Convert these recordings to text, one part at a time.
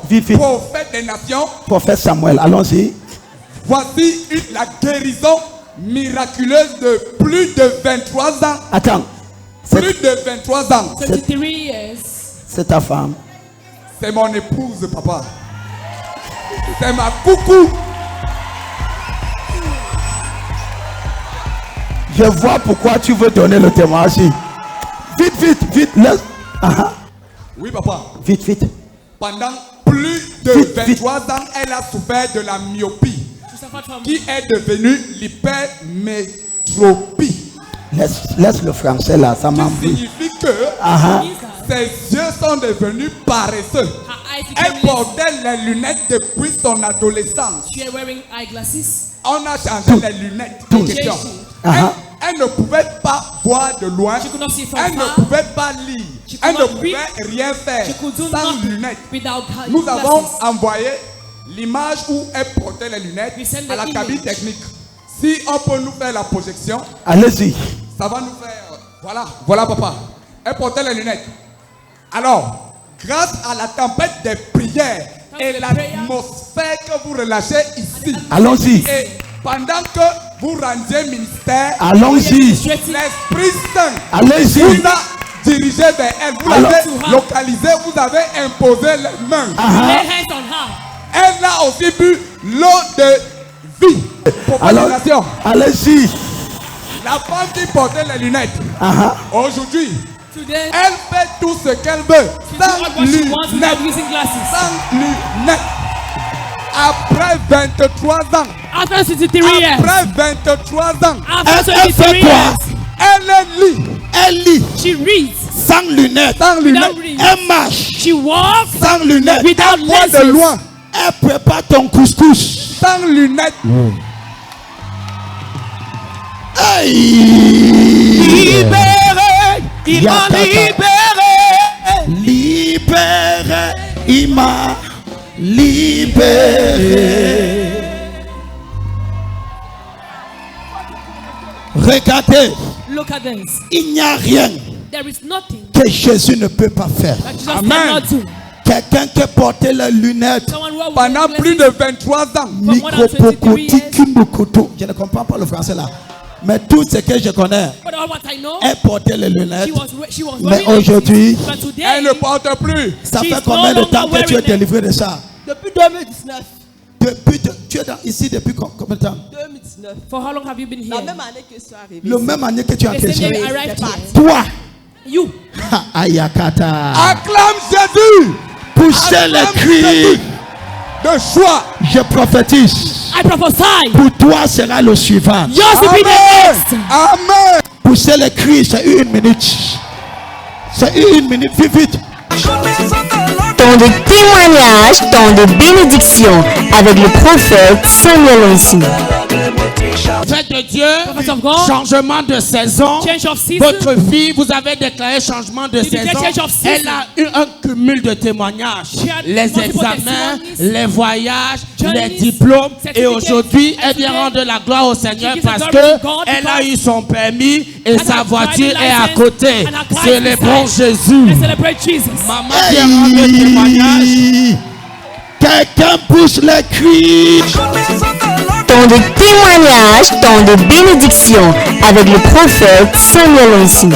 Vite. Prophète des nations. Prophète Samuel, allons-y. Voici la guérison miraculeuse de plus de 23 ans. Attends. Plus de 23 ans. 23 years. C'est ta femme. C'est mon épouse, papa. C'est ma coucou. Je vois pourquoi tu veux donner le témoignage. Vite. Laisse. Oui, papa. Vite. Pendant plus de 23 ans, elle a souffert de la myopie, qui est devenue l'hypermétropie. Laisse le français là, ça m'a Ce qui signifie que ses yeux sont devenus paresseux. Elle portait les lunettes depuis son adolescence. On a changé les lunettes en question. Elle ne pouvait pas voir de loin. Elle ne pouvait pas lire. Elle ne pouvait rien faire sans lunettes. Nous avons envoyé l'image où elle portait les lunettes à la cabine technique. Si on peut nous faire la projection, allez-y. Ça va nous faire. Voilà papa. Elle portait les lunettes. Alors, grâce à la tempête des prières et l'atmosphère que vous relâchez ici. Allons-y. Et pendant que vous rendiez ministère, allons-y. L'Esprit Saint allez-y. Vous a dirigé vers elle. Vous l'avez localisé. Vous avez imposé les mains. Elle a aussi bu l'eau de vie. Alors, allez-y. La femme qui portait les lunettes, aujourd'hui, elle fait tout ce qu'elle veut sans lunettes. Sans lunettes. Après 23 ans. After 23 years. Après 23 ans. After 23 years. Elle lit. She reads. Sans lunettes. Elle marche. She walks. Sans lunettes. Without lenses. De loin. Elle prépare ton couscous. Sans lunettes. Hey. Libéré, il m'a libéré, il m'a libéré. Regardez, look at this. Il n'y a rien There is nothing que Jésus ne peut pas faire. Amen. Quelqu'un qui portait les lunettes pendant plus de 23 ans. Je ne comprends pas le français là. Mais tout ce que je connais, elle portait les lunettes. Mais aujourd'hui, elle ne porte plus. Ça fait combien de temps que tu es délivré de ça? Depuis 2019. Tu es ici depuis combien de temps? 2019. For how long have you been here? La même année que je suis arrivé. Le même année que tu es entré. Toi. You. Ayakata. Acclame Jésus. Poussez les cris de joie. Je prophétise. I prophesy. Pour toi sera le suivant. Yours will be the next. Amen. Poussez les cris, c'est 1 minute. C'est 1 minute, vite. Temps de témoignage, temps de bénédiction avec le prophète Samuel Onsi. Fête de Dieu, changement de saison. Votre fille, vous avez déclaré changement de saison. Elle a eu un cumul de témoignages. Les examens, les voyages, les diplômes. Et aujourd'hui, elle vient rendre la gloire au Seigneur parce qu'elle a eu son permis et sa voiture est à côté. Célébrons Jésus. Maman vient rendre témoignage. Quelqu'un pousse les cris. Temps de témoignage, temps de bénédiction avec le prophète Samuel Onsi.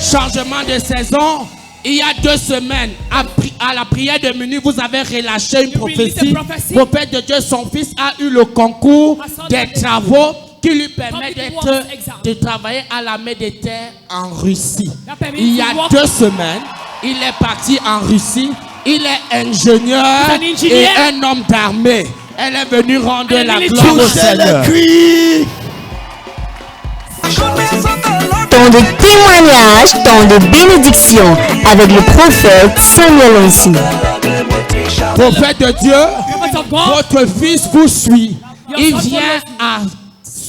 Changement de saison. Il y a 2 semaines, à la prière de minuit, vous avez relâché une prophétie. Prophète de Dieu, son fils a eu le concours des travaux qui lui permet de travailler à la main des terres en Russie. Il y a 2 semaines, il est parti en Russie. Il est ingénieur et un homme d'armée. Elle est venue rendre la gloire au Seigneur. Temps de témoignage, temps de bénédiction avec le prophète Samuel Onsi. Prophète de Dieu, votre fils vous suit. Il vient à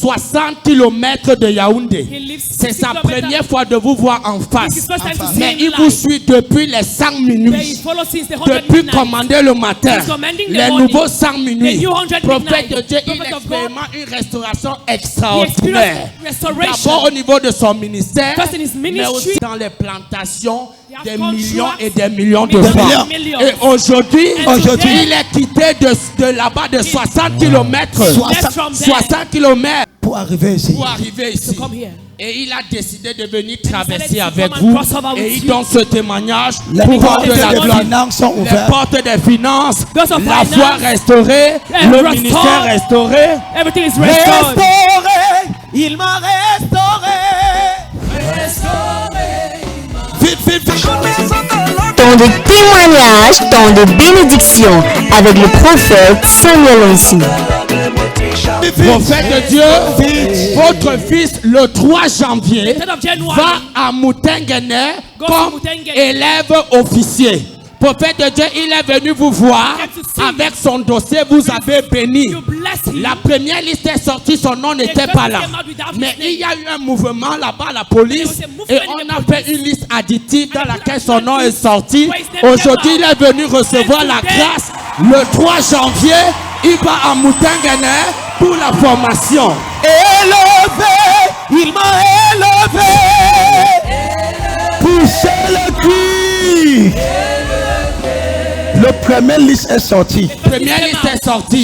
60 km de Yaoundé. C'est sa première fois de vous voir en face. Mais il vous suit depuis les 5 minutes. Depuis commander le matin. Les nouveaux 5 minutes. Prophète de Dieu, il expérimente une restauration extraordinaire. D'abord au niveau de son ministère, mais aussi dans les plantations des millions et des millions de francs. Et aujourd'hui, il est quitté de là-bas de 60 km. 60 km pour arriver ici. Et il a décidé de venir traverser avec vous. Et il donne ce témoignage. Les portes des finances, la foi restaurée, le ministère restauré. Restauré, il m'a restauré. Temps de témoignage, temps de bénédiction avec le prophète Samuel Onsi. Prophète de Dieu, votre fils le 3 janvier va à Moutenguene comme élève officier. Prophète de Dieu, il est venu vous voir avec son dossier, vous avez béni. La première liste est sortie, son nom n'était pas là. Mais il y a eu un mouvement là-bas à la police et on a fait une liste additive dans laquelle son nom est sorti. Aujourd'hui, il est venu recevoir la grâce. Le 3 janvier, il va à Moutenguene pour la formation. Élevé, il m'a élevé. Poussez le cri. Le premier liste est sorti.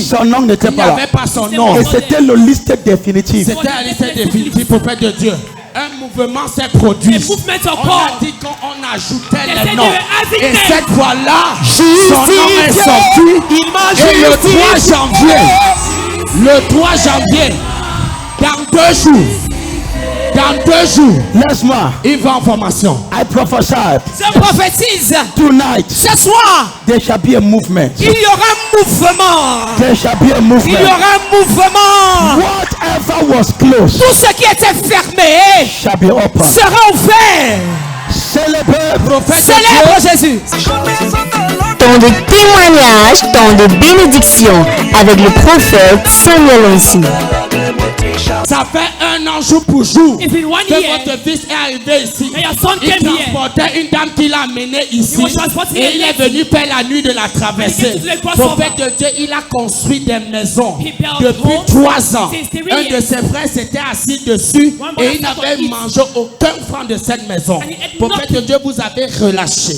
Son nom n'était pas là. Il n'y avait pas son nom. Et c'était le liste définitive. C'était la liste définitive, prophète de Dieu. Un mouvement s'est produit. On a dit qu'on ajoutait les noms. Et cette fois-là, son nom est sorti. Et le 3 janvier, dans 2 jours, laisse-moi. Il va en formation. I prophesy. Je prophétise. Tonight. Ce soir. There shall be a movement. Il y aura un mouvement. There shall be a movement. Il y aura un mouvement. Whatever was closed. Tout ce qui était fermé shall be open. Sera ouvert. Célèbre Jésus. Temps de témoignage, temps de bénédiction avec le prophète Samuel Onsi. Ça fait 1 an jour pour jour que votre fils est arrivé ici. Il transportait une dame qui l'a amené ici. Et il est venu faire la nuit de la traversée. Prophète de Dieu, il a construit des maisons depuis 3 ans. Un de ses frères s'était assis dessus et il n'avait mangé aucun franc de cette maison. Prophète de Dieu, vous avez relâché.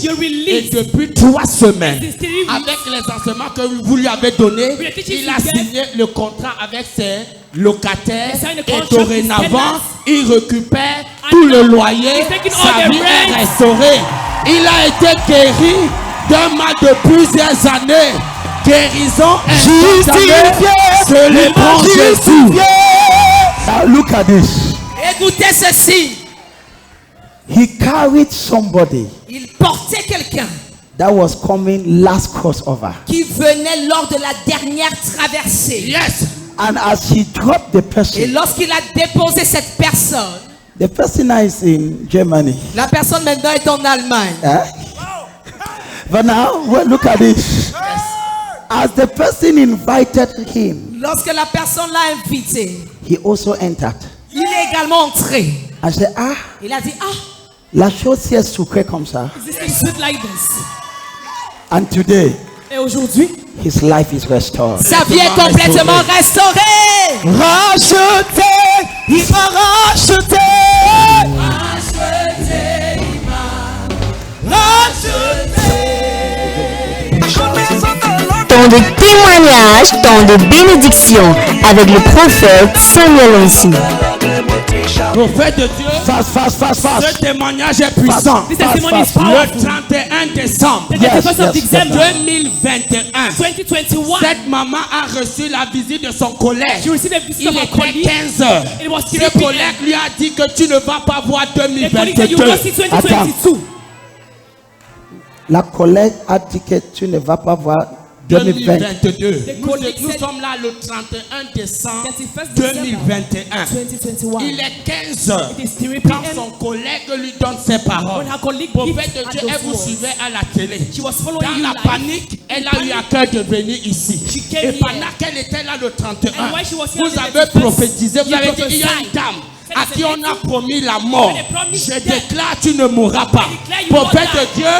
Et depuis 3 semaines, avec les enseignements que vous lui avez donnés, il a signé le contrat avec ses locataire et dorénavant il récupère tout le loyer, sa vie est restaurée. Il a été guéri d'un mal de plusieurs années. Guérison instantanée, célébrons Jésus. Now look at this. Écoutez ceci. He carried somebody. Il portait quelqu'un. That was coming last crossover. Qui venait lors de la dernière traversée. Yes. And as he dropped the person, et lorsqu'il a déposé cette personne, the person is in Germany. La personne maintenant est en Allemagne. But now, well, look at this. As the person invited him, lorsque la personne l'a invité, he also entered. Il est également entré. I said, il a dit, la chose est sucrée comme ça. And today, et aujourd'hui, his life is restored. Sa vie est complètement restaurée. Racheté, il m'a racheté. Temps de témoignage, temps de bénédiction avec le prophète Samuel Onsi. Prophète de Dieu, ce témoignage est puissant. Le 31 décembre 2021, cette maman a reçu la visite de son collègue. Il était 15 heures. Ce collègue lui a dit que tu ne vas pas voir 2022. La collègue a dit que tu ne vas pas voir 2022. Nous sommes là le 31 décembre 2021. Il est 15 heures quand son collègue lui donne ses paroles. Prophète de Dieu, elle vous suivait à la télé. Dans la panique, elle a eu à cœur de venir ici. Et pendant qu'elle était là le 31, vous avez prophétisé, vous avez dit, il y a une dame à qui on a promis la mort. Je déclare, tu ne mourras pas. Prophète de Dieu,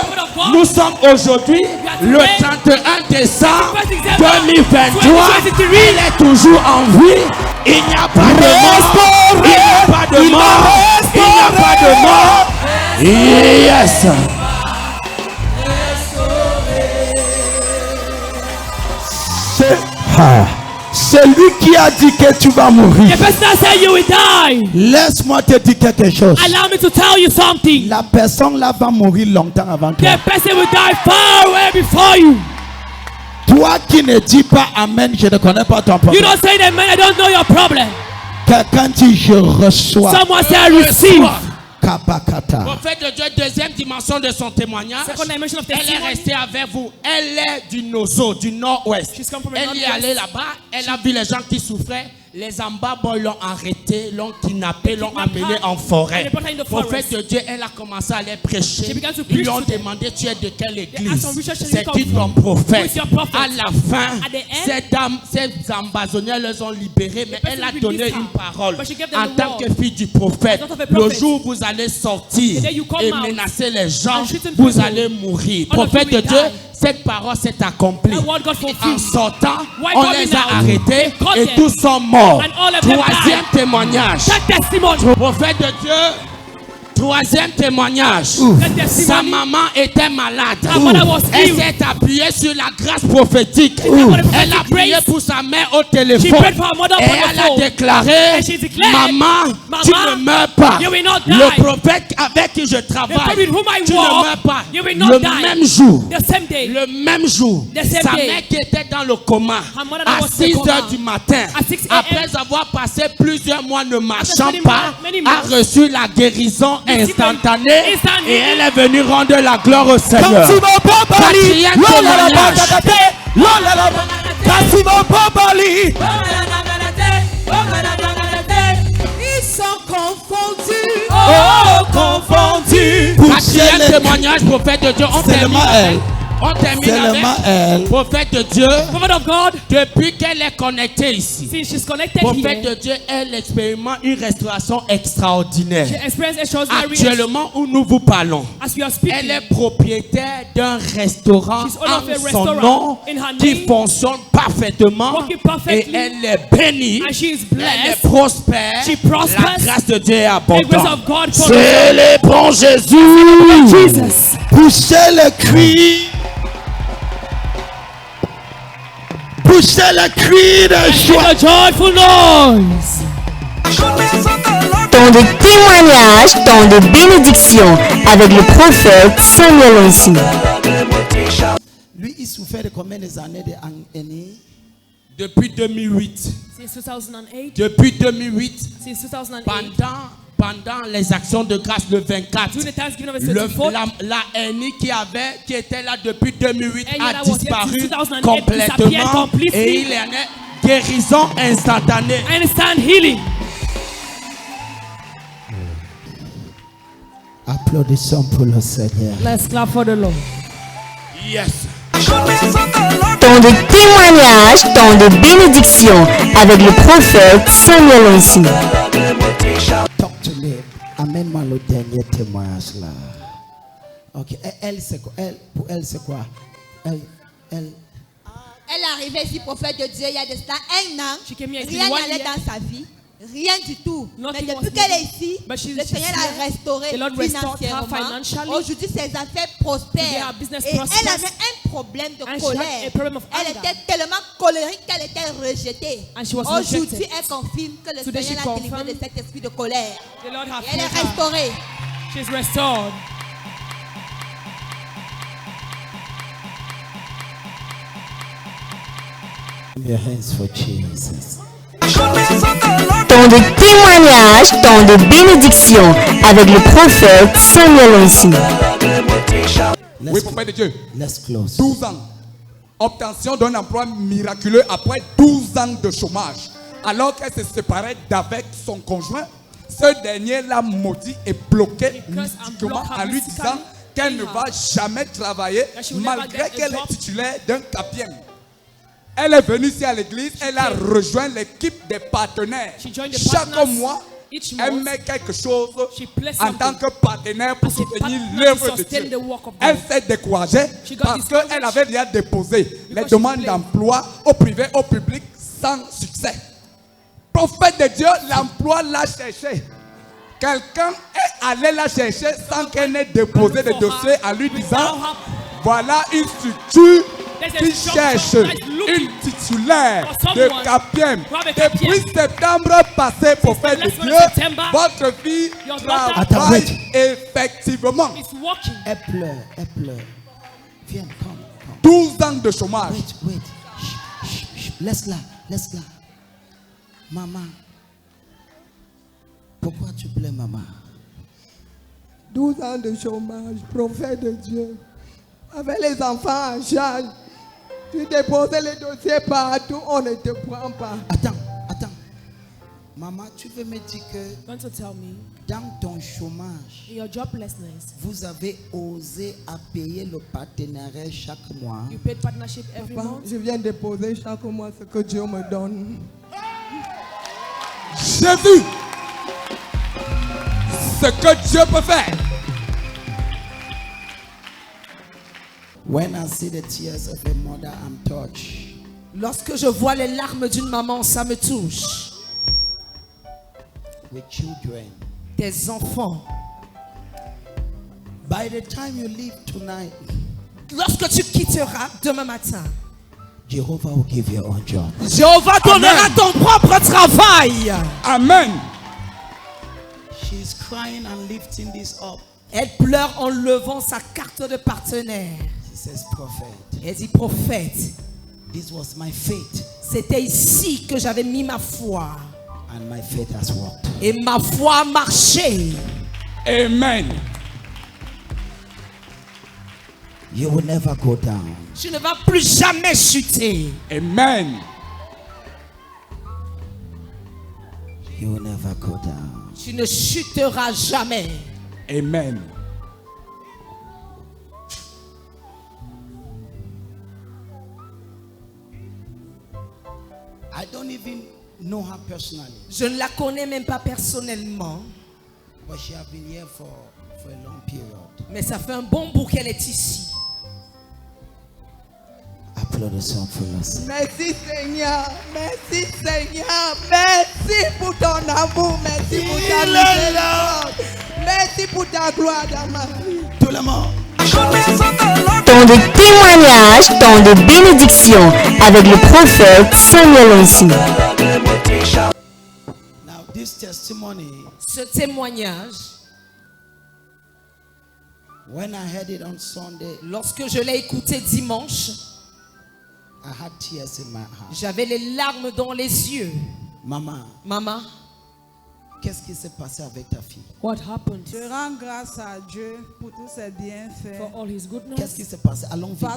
nous sommes aujourd'hui le 31 décembre 2023. Il est toujours en vie. Il n'y a pas de mort. Il n'y a pas de mort. Il n'y a pas de mort. Yes. C'est lui qui a dit que tu vas mourir. The person that said you will die. Laisse-moi te dire quelque chose. Allow me to tell you something. La personne là va mourir longtemps avant toi. The person will die far away before you. Toi qui ne dis pas amen, je ne connais pas ton problème. You don't say amen, I don't know your problem. Quelqu'un dit je reçois. Someone say I receive. Prophète de Dieu, deuxième dimension de son témoignage. Elle est restée avec vous. Elle est du Nozo, du nord-ouest. Elle y est allée là-bas. Elle a vu les gens qui souffraient. Les Ambaboy l'ont arrêté, l'ont kidnappé, l'ont amené en forêt. Prophète de Dieu, elle a commencé à les prêcher. Ils lui ont demandé, tu es de quelle église? C'est qui ton prophète? À la fin, ces ambazoniens les ont libérés, mais elle a donné une parole. En tant que fille du prophète, le jour où vous allez sortir et menacer les gens, vous allez mourir. Prophète de Dieu, cette parole s'est accomplie. En sortant, on les a arrêtés et tous sont morts. Troisième témoignage. Prophète de Dieu. Troisième témoignage. Sa maman était malade. Elle s'est appuyée sur la grâce prophétique. Elle a prié pour sa mère au téléphone. Et elle a déclaré, maman, tu ne meurs pas. Le prophète avec qui je travaille, tu ne meurs pas. Le même jour, sa mère qui était dans le coma à 6 h du matin, après avoir passé plusieurs mois ne marchant pas, a reçu la guérison instantanée et elle est venue rendre la gloire au Seigneur. Quatrième témoignage. Ils sont confondus. Oh, confondus. Quatrième témoignage, prophète de Dieu. On termine avec prophète de Dieu. Depuis qu'elle est connectée ici, prophète de Dieu, elle expérimente une restauration extraordinaire. Actuellement où nous vous parlons, elle est propriétaire d'un restaurant en son nom qui fonctionne parfaitement et elle est bénie, elle est prospère. La grâce de Dieu est abondante. Célébrons Jésus. Poussez le cri. Poussez le cri de joie. Temps de témoignage, temps de bénédiction avec le prophète Samuel Onsi. Lui, il souffrait de combien d'années d'année? Depuis 2008. Since 2008. Depuis 2008. Since 2008. Pendant les actions de grâce le 24, la Annie qui était là depuis 2008 a disparu complètement et il y en a guérison instantanée. Instant healing. Applaudissons pour le Seigneur. Let's clap for the Lord. Yes. Temps de témoignage, temps de bénédiction avec le prophète Samuel Onsi. Amène-moi le dernier témoignage là. Ok, elle c'est quoi? Pour elle c'est quoi? Elle est arrivée ici, prophète de Dieu, il y a de cela 1 an. Rien n'allait dans sa vie. Rien du tout. Mais depuis qu'elle est ici, le Seigneur l'a restaurée financièrement. Aujourd'hui, ses affaires prospèrent. Et elle avait un problème de colère. Elle était tellement colérique qu'elle était rejetée. Aujourd'hui, elle confirme que le Seigneur l'a délivrée de cet esprit de colère. Et elle est restaurée. She's restored. Your hands for Jesus. Temps de témoignage, temps de bénédiction avec le prophète Samuel Onsi. Oui, prophète de Dieu. Let's close. 12 ans. Obtention d'un emploi miraculeux après 12 ans de chômage. Alors qu'elle se séparait d'avec son conjoint, ce dernier l'a maudit et bloqué mystiquement en lui disant qu'elle ne va jamais travailler malgré qu'elle est titulaire d'un capien. Elle est venue ici à l'église, elle a rejoint l'équipe des partenaires. Chaque mois, elle met quelque chose en tant que partenaire pour soutenir l'œuvre de Dieu. Elle s'est découragée parce qu'elle avait déjà déposé les demandes d'emploi au privé, au public sans succès. Prophète de Dieu, l'emploi l'a cherché. Quelqu'un est allé la chercher sans qu'elle n'ait déposé de dossier en lui disant voilà une structure qui cherche une consulaire de Capiem. Depuis septembre passé, prophète de Dieu, votre fille travaille effectivement. Elle pleure, elle pleure. Viens, come. 12 ans de chômage. Wait. Laisse-la. Maman. Pourquoi tu plais, maman? 12 ans de chômage, prophète de Dieu. Avec les enfants en charge. Tu déposais les dossiers partout, on ne te prend pas. Attends. Maman, tu veux me dire que dans ton chômage, vous avez osé à payer le partenariat chaque mois. Papa, je viens déposer chaque mois ce que Dieu me donne. J'ai vu ce que Dieu peut faire. When I see the tears of a mother, I'm touched. Lorsque je vois les larmes d'une maman, ça me touche. With children. Des enfants. By the time you leave tonight, lorsque tu quitteras demain matin, Jehovah will give you a job. Jéhovah donnera ton propre travail. Amen. She's crying and lifting this up. Elle pleure en levant sa carte de partenaire. She says, prophet. Elle dit, prophète. This was my faith. C'était ici que j'avais mis ma foi. And my faith has worked. Et ma foi a marché. Amen. You will never go down. Tu ne vas plus jamais chuter. Amen. You will never go down. Tu ne chuteras jamais. Amen. I don't even know her personally. Je ne la connais même pas personnellement. But she has been here for a long period. Mais ça fait un bon bout qu'elle est ici. Applaudissons pour us. Merci Seigneur, merci Seigneur, merci pour ton amour, merci pour ta miséricorde, merci pour ta gloire dans ma vie. Tout le monde. Temps de témoignage, temps de bénédiction avec le prophète Samuel Onsi. Now this testimony, ce témoignage, when I heard it on Sunday, lorsque je l'ai écouté dimanche, I had tears in my eyes. J'avais les larmes dans les yeux. Maman, qu'est-ce qui s'est passé avec ta fille? What happened? Je rends grâce à Dieu pour tous ses bienfaits. For all his goodness. Qu'est-ce qui s'est passé? Allons vite.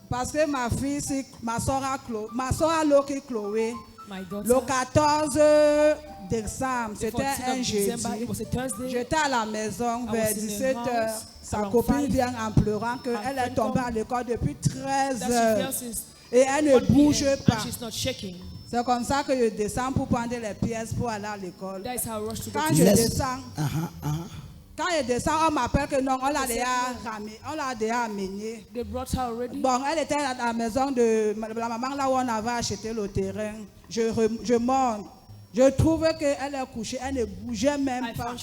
Parce que ma fille, c'est ma soeur à Loki Chloé, le 14 décembre, c'était un jeudi. J'étais à la maison vers 17h. Sa copine vient en pleurant qu'elle est tombée à l'école depuis 13 heures. Et elle ne bouge pas. C'est comme ça que je descends pour prendre les pièces pour aller à l'école. Quand je descends, on m'appelle que non, on l'a déjà amenée. Bon, elle était à la maison de la maman là où on avait acheté le terrain. Je monte. Je trouvais qu'elle est couchée, elle ne bougeait même pas.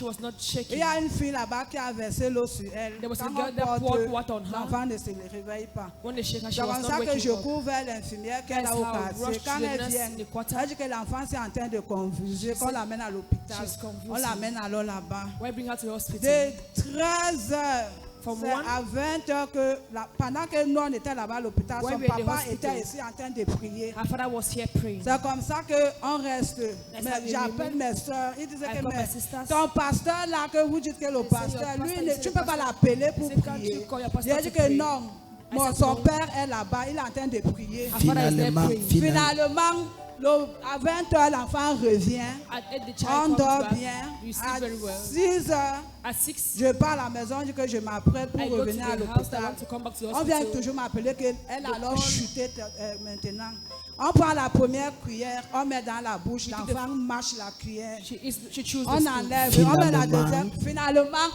Il y a une fille là-bas qui a versé l'eau sur elle. Quand on porte l'enfant ne se réveille pas. C'est comme ça que je cours vers l'infirmière qu'elle a au quartier. Quand elle vient, elle dit que l'enfant est en train de convulser, qu'on l'amène à l'hôpital. On l'amène alors là-bas. De 13 heures. C'est à 20 heures que pendant que nous on était là-bas à l'hôpital, son papa était ici en train de prier. C'est comme ça qu'on reste. J'appelle mes soeurs. Ils disaient que ton pasteur là, que vous dites que le pasteur, lui, tu ne peux pas l'appeler pour prier. J'ai dit que non. Son père est là-bas, il est en train de prier. Finalement, à 20 heures, l'enfant revient. On dort bien. À 6 heures, je pars à la maison, je dis que je m'apprête pour revenir à l'hôpital. On vient toujours m'appeler qu'elle a alors chuté maintenant. On prend la première cuillère, on met dans la bouche, l'enfant mâche la cuillère. On enlève, on met la deuxième. Finalement,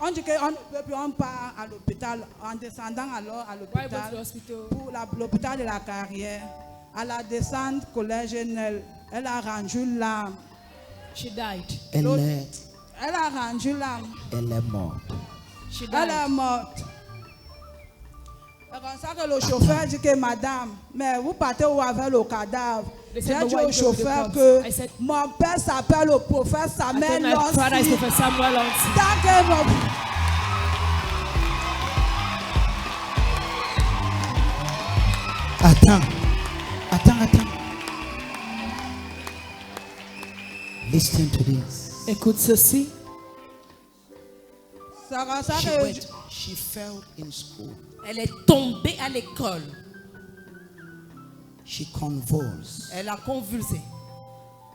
on dit qu'on part à l'hôpital, en descendant alors à l'hôpital, pour l'hôpital de la Carrière. À la descente collège, elle a rendu l'âme. Elle a rendu l'âme. Elle est morte. Elle est morte. comme ça que le chauffeur dit que madame, mais vous partez où avec le cadavre? J'ai dit au chauffeur que mon père s'appelle le prophète Samuel Lancy. Attends. Listen to this. Écoute ceci. She fell in school. Elle est tombée à l'école. She convulsed. Elle a convulsé.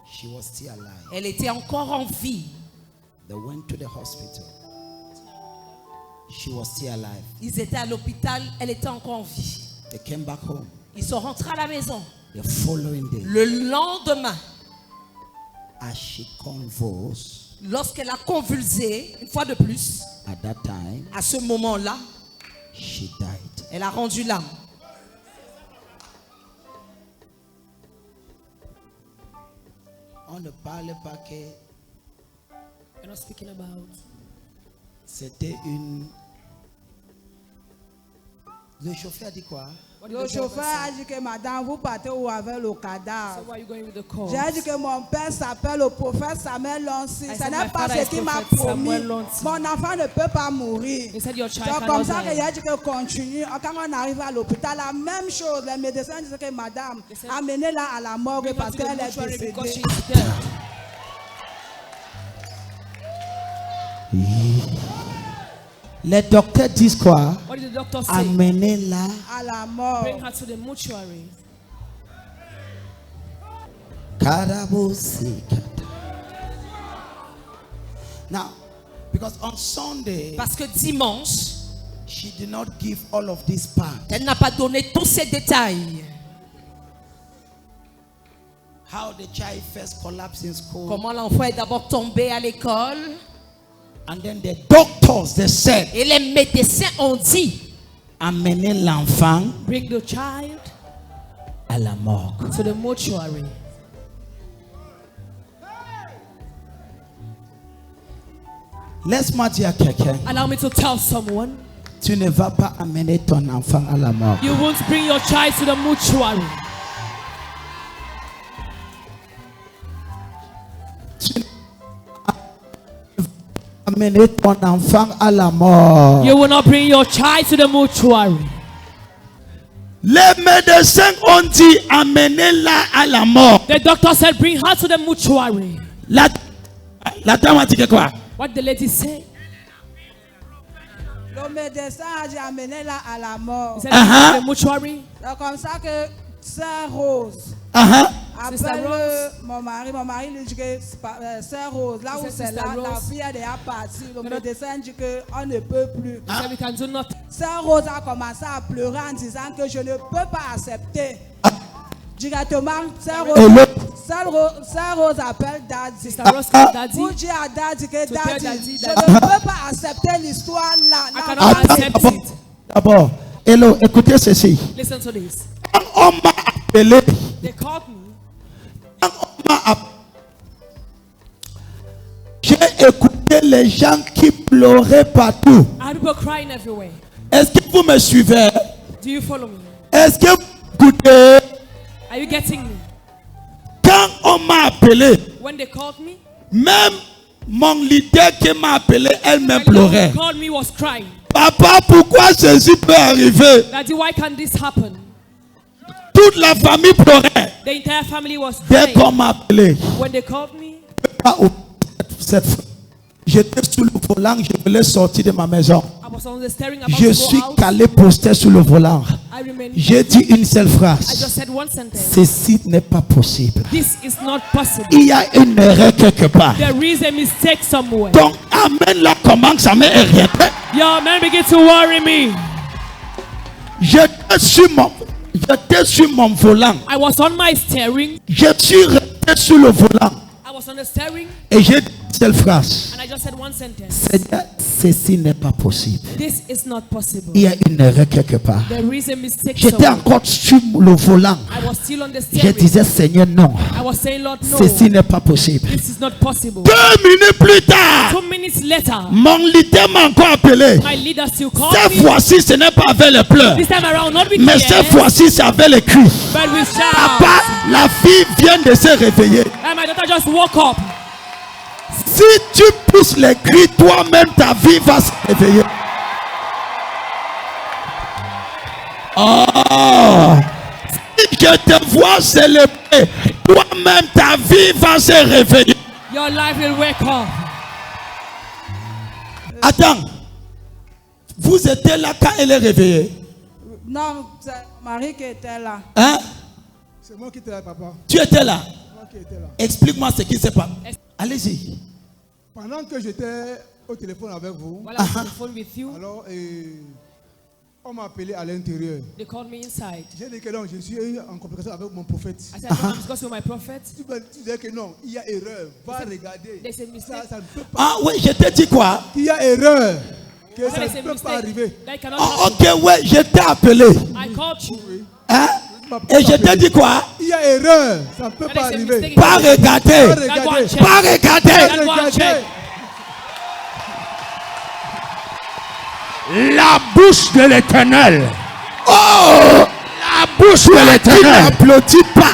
She was still alive. Elle était encore en vie. They went to the hospital. She was still alive. Ils étaient à l'hôpital, elle était encore en vie. They came back home. Ils sont rentrés à la maison. The following day. Le lendemain, as she convulsed, lorsqu'elle a convulsé une fois de plus, at that time, à ce moment-là, she died. Elle a rendu l'âme. On ne parle pas que We're not speaking about. C'était une. Le chauffeur a dit quoi? Le chauffeur a dit que madame, vous partez où avec le cadavre? J'ai dit que mon père s'appelle le prophète Samuel Lancy. Ce n'est pas ce qu'il m'a promis. Mon enfant ne peut pas mourir. Donc comme ça, il a dit que continue. Quand on arrive à l'hôpital, la même chose. Les médecins disent que madame, amenez-la à la morgue parce qu'elle est décédée. Les docteurs disent quoi? What did the doctor say? Amenez-la à la mort. Bring her to the mortuary. Now, because on Sunday, parce que dimanche, she did not give all of this part. Elle n'a pas donné tous ces détails. How the child first collapsed in school. Comment l'enfant est d'abord tombé à l'école. And then the doctors, they said, et les médecins ont dit, amenez l'enfant, bring the child à la morgue. To the mortuary. Laisse-moi dire à quelqu'un. Allow me to tell someone. Tu ne vas pas amener ton enfant à la morgue. You won't bring your child to the mortuary. Amener ton enfant à la mort. You will not bring your child to the mortuary. Les médecins ont dit amenez-la à la mort. The doctor said bring her to the mortuary. La dame a dit que quoi? What the lady said? Le médecin a dit amenez-la à la mort. He said to the mortuary. C'est comme ça que Sœur Rose. Appelle mon mari lui dit que Sœur Rose, là où c'est là, la fille elle est partie. Le médecin dit qu'on ne peut plus. Sœur Rose a commencé à pleurer en disant que je ne peux pas accepter. Directement, Sœur Rose appelle Daddy. Vous dites à Daddy que Daddy, je ne peux pas accepter l'histoire là. D'abord, hello, écoutez ceci. Listen to this. On m'a appelé. They called me. J'ai écouté les gens qui pleuraient partout. People crying everywhere. Est-ce que vous me suivez? Do you follow me? Est-ce que vous écoutez? Are you getting me? Quand on m'a appelé, when they called me, même mon leader qui m'a appelé, elle-même pleurait. Called me was crying. Papa, pourquoi ceci peut arriver? Daddy, why can this happen? Toute la famille pleurait. The entire family was crying. Dès qu'on m'a appelé, when they called me, cette fois, j'étais sous le volant, je voulais sortir de ma maison. Je suis calé posté sur le volant. J'ai dit une seule phrase. Ceci n'est pas possible. This is not possible. Il y a une erreur quelque part. There is a mistake somewhere. Donc, amen là commence à me irriter. Your man begin to worry me. J'étais sur mon volant. I was on my steering. Je suis resté sur le volant. I was on the steering. Et j'ai dit une seule phrase. And I just said one sentence. Seigneur, Ceci n'est pas possible. This is not possible. Il y a une erreur quelque part. There is a mistake. J'étais encore sur le volant. I was still on the Je steering. disais, Seigneur, non. I was saying, Lord, no. Ceci n'est pas possible. This is not possible. 2 minutes plus tard, 2 minutes later, mon leader m'a encore appelé. my leader still called Cette me. fois-ci, ce n'est pas avec les pleurs. This time around, not with Mais tears, cette fois-ci, c'est avec les cris. but with shouts. Papa, la fille vient de se réveiller. And my daughter just woke up. Si tu pousses les cris, toi-même, ta vie va se réveiller. Oh! Si je te vois célébrer, toi-même, ta vie va se réveiller. Your life will wake up. Attends. Vous étiez là quand elle est réveillée? Non, c'est Marie qui était là. Hein? C'est moi qui étais là, papa. Tu étais là? Moi qui étais là. Explique-moi ce qui s'est passé. Allez-y. Pendant que j'étais au téléphone avec vous, While I was on the phone with you, alors on m'a appelé à l'intérieur. they called me inside. J'ai dit que non, je suis en complication avec mon prophète. I said, I'm discussing with my prophet. Tu disais que non, il y a erreur. Va regarder. There's a mistake. Ça ne peut pas. Ah oui, je t'ai dit quoi? Il y a erreur. Que ça There's ne a peut pas mistake. arriver. That cannot Ah, happen. ok, ouais, je t'ai appelé. I called you. Hein? Et je t'ai dit quoi? Il y a erreur. Ça ne peut That pas is a arriver. mistake. Pas regarder. Pas Go and regarder. check. Pas regarder. Go and check. La bouche de l'Éternel. Oh! La bouche de Tu l'Éternel. n'applaudis pas.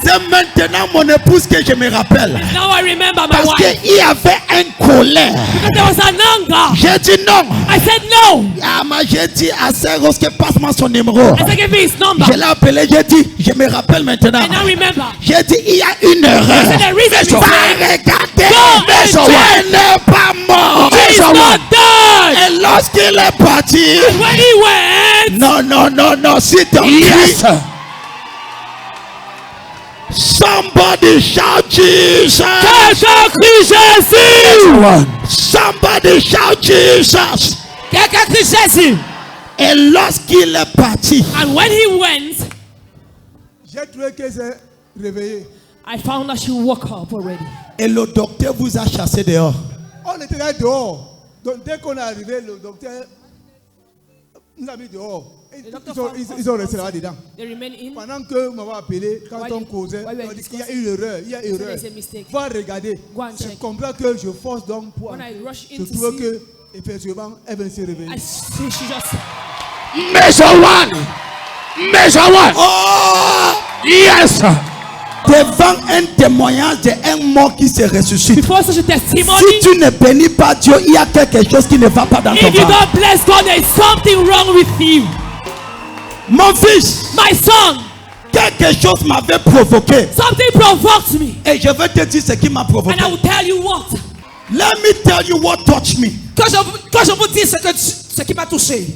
C'est maintenant mon épouse que je me rappelle. Now I remember my Parce wife. qu'il y avait un colère. Because there was an anger. J'ai dit non. I said no. Ah, mais j'ai dit à Sœur Rose que passe-moi son numéro. I said, give me his number. Je l'ai appelé, j'ai dit, je me rappelle maintenant. I now remember. J'ai dit, il y a une erreur. I said, there is a Pas mistake. regarder. Go and check. Elle n'est pas mort. He's not dead. Et lorsqu'il est parti, When he went, non, si ton Yes. cri, somebody shout Jesus. quelqu'un crie Jésus. Somebody shout Jesus. Quelqu'un crie Jésus. Et lorsqu'il est parti, And when he went, J'ai trouvé qu'elle s'est réveillée. I found that she woke up already. et le docteur vous a chassé dehors. On était là dehors. Donc dès qu'on est arrivé, le docteur nous a mis dehors. Et ils ont resté là-dedans. They remain in. Pendant que m'avait appelé, quand While on you- causait, while we were on dit qu'il y a une erreur, il y a une erreur. there's a mistake. Va regarder. Go and C'est check. comme ça que je force donc pour When I rush in je to trouve see- que effectivement elle vient se réveiller. I see she just. Measure one. Measure one. Oh! Yes. Devant un témoignage d'un mort qui se ressuscite. Before such a testimony, Si tu ne bénis pas Dieu, il y a quelque chose qui ne va pas dans ton if you ventre. don't bless God, there is something wrong with you. Mon fils, My son, quelque chose m'avait provoqué. something provoked me. Et je vais te dire ce qui m'a provoqué. And I will tell you what. Let me tell you what touched me. Quand je vous dis ce qui m'a touché,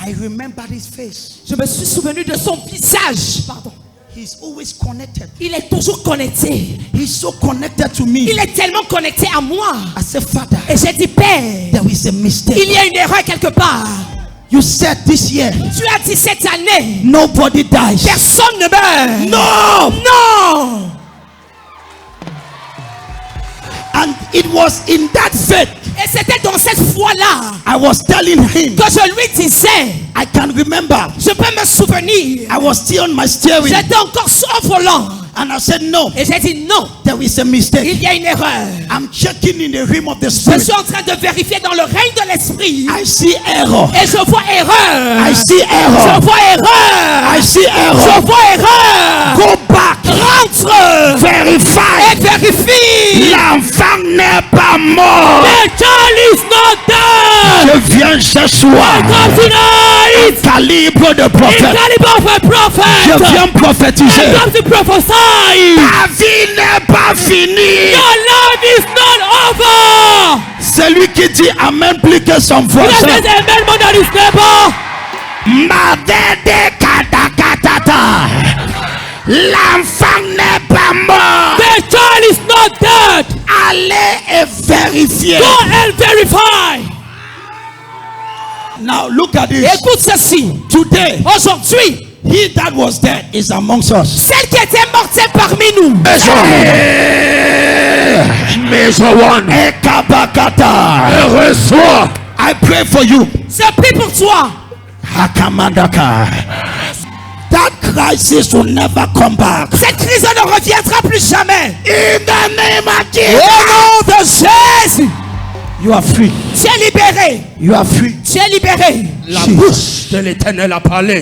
I remember his face. je me suis souvenu de son visage. Pardon. He's always connected. Il est toujours connecté. He's so connected to me. Il est tellement connecté à moi. I said, Father, Et j'ai dit, Père, there is a mistake. il y a une erreur quelque part. You said this year, Tu as dit cette année, nobody dies. personne ne meurt. No! Non. And it was in that faith Et c'était dans cette foi-là I was telling him, que je lui disais, I can remember. je peux me souvenir. I was still on my steering. J'étais encore au volant. And I said, no, Et j'ai dit non, there is a il mistake. y a une erreur. I'm checking in the realm of the Je spirit. suis en train de vérifier dans le règne de l'esprit. I see error. Et je vois erreur. I see Je error. vois erreur. I see Je error. vois erreur. Go back. Rentre. Verify. Et vérifie. L'enfant n'est pas mort. The child is not dead. Je viens ce soir. Come tonight. Calibre de In prophète. caliber of a prophet. Je viens prophétiser. I come to prophesy. Ta vie n'est pas finie. Your life is not over. Celui qui dit amen plus que son Because voisin. there's a man more than his neighbor. Mavede katakatata. L'enfant n'est pas mort. The child is not dead. Allez et vérifiez. Go and verify. Now look at this. Écoute ceci. Today, Aujourd'hui, he that was dead is amongst us. celle qui était morte est parmi nous. Major one. Ekabakata. Reçois. I pray for you. C'est pris pour toi. Hakamadaka. That crisis will never come back. Cette crise ne reviendra plus jamais. In the name of Jesus. Au nom de Jésus. You are free. Tu es libéré. You are free. Tu es libéré. La bouche de l'Éternel a parlé.